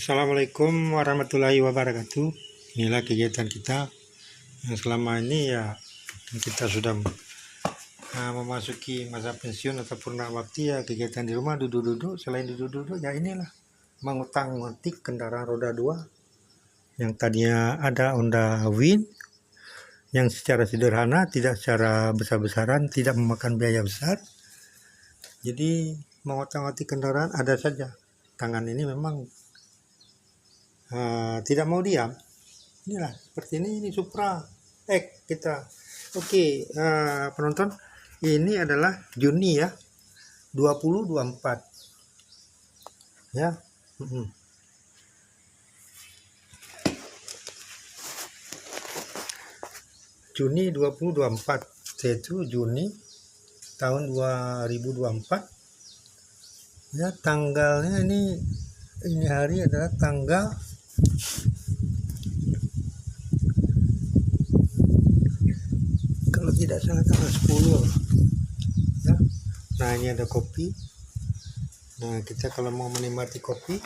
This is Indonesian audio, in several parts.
Assalamualaikum warahmatullahi wabarakatuh. Inilah kegiatan kita yang selama ini ya kita sudah memasuki masa pensiun atau purna waktu ya. Kegiatan di rumah duduk-duduk, selain duduk-duduk ya inilah mengutak-ngatik kendaraan roda 2 yang tadinya ada Honda Win yang secara sederhana, tidak secara besar-besaran, tidak memakan biaya besar. Jadi mengotak-ngatik kendaraan ada saja. Tangan ini memang tidak mau diam. Inilah seperti ini Supra X kita. Oke, penonton, ini adalah Juni ya 2024 ya. Juni 2024, yaitu Juni tahun 2024 ya. Tanggalnya ini hari adalah tanggal kalau tidak salah tanggal 10 ya. Nah, ini ada kopi. Nah, kita kalau mau menikmati kopi,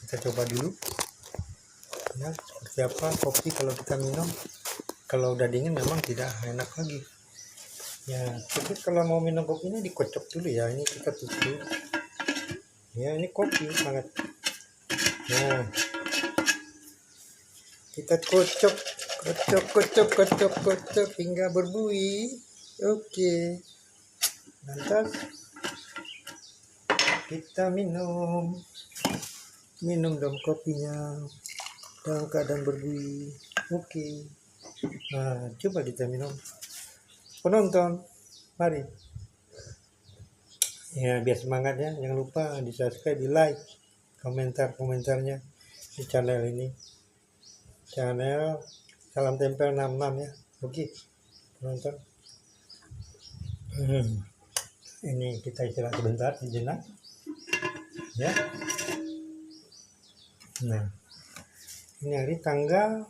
kita coba dulu ya, seperti apa kopi kalau kita minum. Kalau udah dingin memang tidak enak lagi ya. Tapi kalau mau minum kopi ini dikocok dulu ya. Ini kita tutup ya. Ini kopi sangat. Nah, kita kocok hingga berbuih. Oke, lantas kita minum dong kopinya dalam keadaan berbuih. Oke, nah coba kita minum. Penonton, mari ya, biar semangat ya. Jangan lupa di subscribe, di like, komentarnya di channel ini, channel Salam Tempel 66 ya. Oke penonton, ini kita istirahat sebentar, sejenak ya. Nah, ini hari tanggal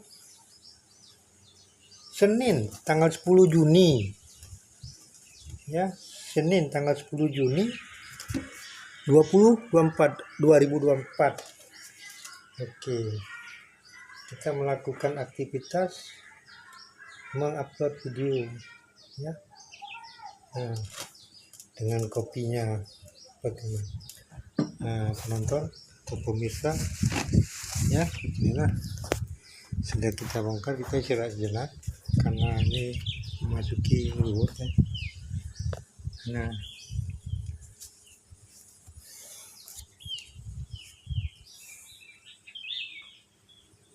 Senin tanggal 10 Juni ya. Senin tanggal 10 Juni 2024. Oke, kita melakukan aktivitas mengupload video ya. Nah, dengan kopinya bagaimana? Nah, penonton atau pemirsa ya, inilah sudah kita bongkar. Kita istirahat sejenak karena ini memasuki zuhur ya. Nah,